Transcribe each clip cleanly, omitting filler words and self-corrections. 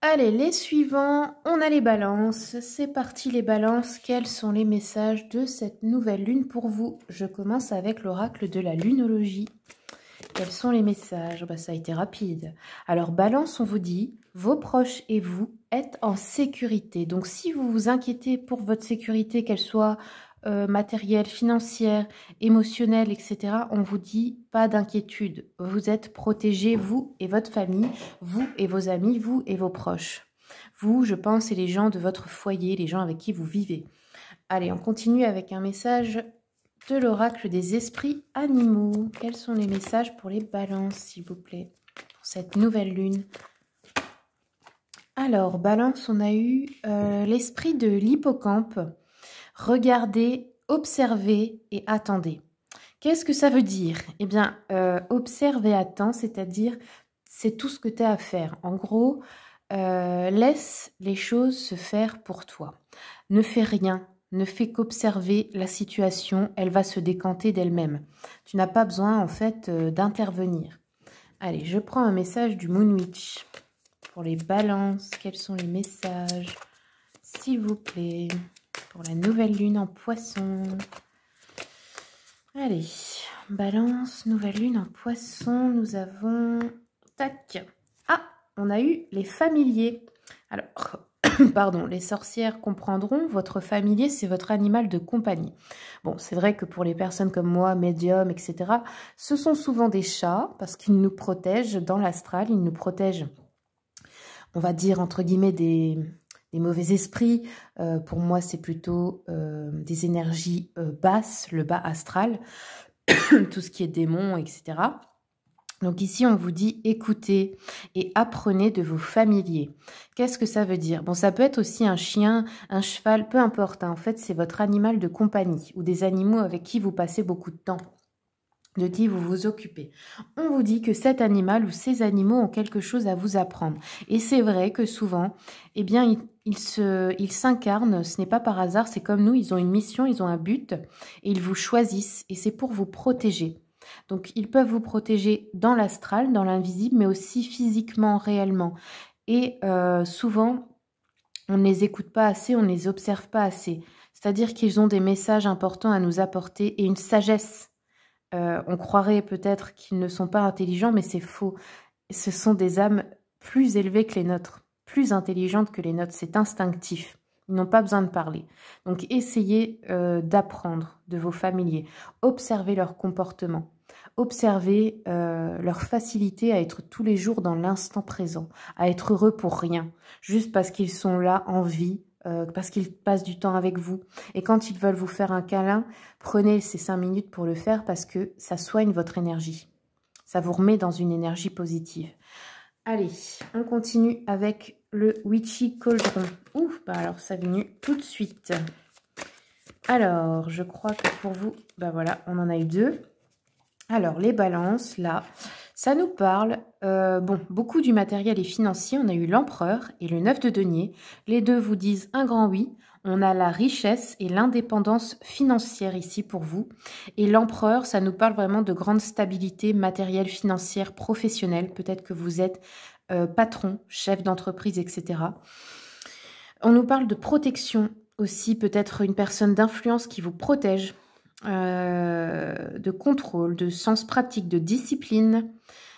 Allez, les suivants, on a les balances. C'est parti les balances. Quels sont les messages de cette nouvelle lune pour vous? Je commence avec l'oracle de la lunologie. Quels sont les messages? Ça a été rapide. Alors, balance, on vous dit, vos proches et vous êtes en sécurité. Donc, si vous vous inquiétez pour votre sécurité, qu'elle soit matérielle, financière, émotionnelle, etc., on vous dit pas d'inquiétude. Vous êtes protégés, vous et votre famille, vous et vos amis, vous et vos proches. Vous, je pense, c'est les gens de votre foyer, les gens avec qui vous vivez. Allez, on continue avec un message de l'oracle des esprits animaux. Quels sont les messages pour les balances, s'il vous plaît, pour cette nouvelle lune? Alors, balance, on a eu l'esprit de l'hippocampe. Regardez, observez et attendez. Qu'est-ce que ça veut dire? Eh bien, observe et attends, c'est-à-dire, c'est tout ce que tu as à faire. En gros, laisse les choses se faire pour toi. Ne fais rien. Ne fais qu'observer la situation, elle va se décanter d'elle-même. Tu n'as pas besoin, en fait, d'intervenir. Allez, je prends un message du Moon Witch. Pour les balances, quels sont les messages, s'il vous plaît, pour la nouvelle lune en poisson? Allez, balance, nouvelle lune en poisson, nous avons... Tac. Ah, on a eu les familiers. Alors... Pardon, les sorcières comprendront, votre familier, c'est votre animal de compagnie. Bon, c'est vrai que pour les personnes comme moi, médium, etc., ce sont souvent des chats, parce qu'ils nous protègent dans l'astral, ils nous protègent, on va dire, entre guillemets, des mauvais esprits. Pour moi, c'est plutôt des énergies basses, le bas astral, tout ce qui est démons, etc., Donc ici, on vous dit écoutez et apprenez de vos familiers. Qu'est-ce que ça veut dire? Bon, ça peut être aussi un chien, un cheval, peu importe. En fait, c'est votre animal de compagnie ou des animaux avec qui vous passez beaucoup de temps, de qui vous vous occupez. On vous dit que cet animal ou ces animaux ont quelque chose à vous apprendre. Et c'est vrai que souvent, eh bien, ils s'incarnent, ce n'est pas par hasard, c'est comme nous, ils ont une mission, ils ont un but et ils vous choisissent et c'est pour vous protéger. Donc, ils peuvent vous protéger dans l'astral, dans l'invisible, mais aussi physiquement, réellement. Et souvent, on ne les écoute pas assez, on ne les observe pas assez. C'est-à-dire qu'ils ont des messages importants à nous apporter et une sagesse. On croirait peut-être qu'ils ne sont pas intelligents, mais c'est faux. Ce sont des âmes plus élevées que les nôtres, plus intelligentes que les nôtres. C'est instinctif. Ils n'ont pas besoin de parler. Donc, essayez d'apprendre de vos familiers. Observez leur comportement. Observez leur facilité à être tous les jours dans l'instant présent, à être heureux pour rien, juste parce qu'ils sont là en vie, parce qu'ils passent du temps avec vous. Et quand ils veulent vous faire un câlin, prenez ces 5 minutes pour le faire parce que ça soigne votre énergie. Ça vous remet dans une énergie positive. Allez, on continue avec le Witchy Cauldron. Ouf, alors ça venu tout de suite. Alors, je crois que pour vous, voilà, on en a eu 2. Alors, les balances, là, ça nous parle, beaucoup du matériel et financier. On a eu l'empereur et le 9 de denier. Les deux vous disent un grand oui. On a la richesse et l'indépendance financière ici pour vous. Et l'empereur, ça nous parle vraiment de grande stabilité matérielle, financière, professionnelle. Peut-être que vous êtes patron, chef d'entreprise, etc. On nous parle de protection aussi, peut-être une personne d'influence qui vous protège. De contrôle, de sens pratique, de discipline.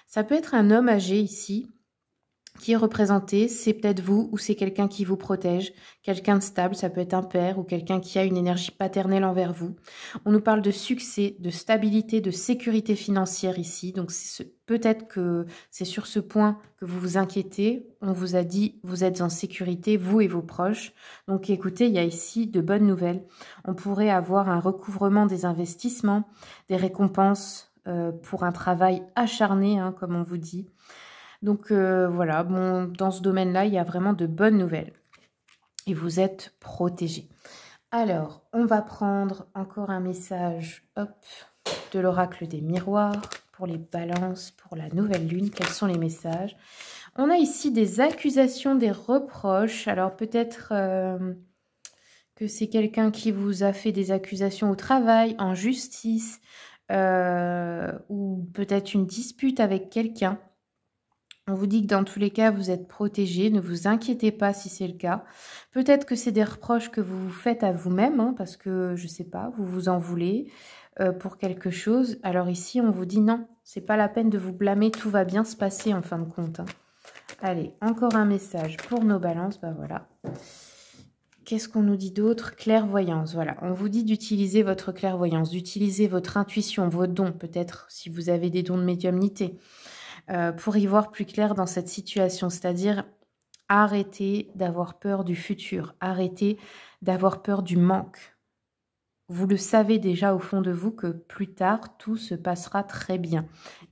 Ça peut être un homme âgé ici qui est représenté, c'est peut-être vous ou c'est quelqu'un qui vous protège, quelqu'un de stable, ça peut être un père ou quelqu'un qui a une énergie paternelle envers vous. On nous parle de succès, de stabilité, de sécurité financière ici, donc peut-être que c'est sur ce point que vous vous inquiétez. On vous a dit vous êtes en sécurité, vous et vos proches. Donc écoutez, il y a ici de bonnes nouvelles. On pourrait avoir un recouvrement des investissements, des récompenses pour un travail acharné, comme on vous dit. Donc voilà, bon, dans ce domaine-là, il y a vraiment de bonnes nouvelles. Et vous êtes protégés. Alors, on va prendre encore un message de l'oracle des miroirs pour les balances, pour la nouvelle lune. Quels sont les messages? On a ici des accusations, des reproches. Alors peut-être que c'est quelqu'un qui vous a fait des accusations au travail, en justice, ou peut-être une dispute avec quelqu'un. On vous dit que dans tous les cas, vous êtes protégé. Ne vous inquiétez pas si c'est le cas. Peut-être que c'est des reproches que vous vous faites à vous-même, hein, parce que, je ne sais pas, vous vous en voulez pour quelque chose. Alors ici, on vous dit non, c'est pas la peine de vous blâmer. Tout va bien se passer en fin de compte. Hein. Allez, encore un message pour nos balances. Bah voilà. Qu'est-ce qu'on nous dit d'autre? Clairvoyance, voilà. On vous dit d'utiliser votre clairvoyance, d'utiliser votre intuition, vos dons, peut-être si vous avez des dons de médiumnité. Pour y voir plus clair dans cette situation, c'est-à-dire arrêtez d'avoir peur du futur, arrêtez d'avoir peur du manque. Vous le savez déjà au fond de vous que plus tard, tout se passera très bien.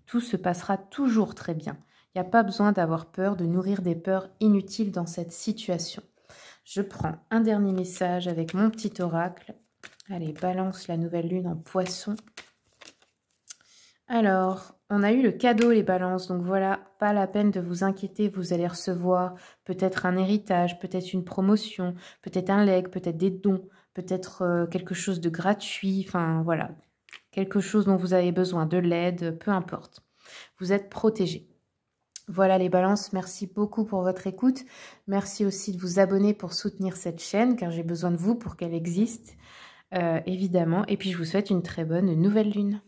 Tout se passera toujours très bien. Il n'y a pas besoin d'avoir peur, de nourrir des peurs inutiles dans cette situation. Je prends un dernier message avec mon petit oracle. Allez, balance la nouvelle lune en poisson. Alors, on a eu le cadeau, les balances, donc voilà, pas la peine de vous inquiéter, vous allez recevoir peut-être un héritage, peut-être une promotion, peut-être un legs, peut-être des dons, peut-être quelque chose de gratuit, enfin voilà, quelque chose dont vous avez besoin, de l'aide, peu importe. Vous êtes protégés. Voilà les balances, merci beaucoup pour votre écoute. Merci aussi de vous abonner pour soutenir cette chaîne, car j'ai besoin de vous pour qu'elle existe, évidemment. Et puis je vous souhaite une très bonne nouvelle lune.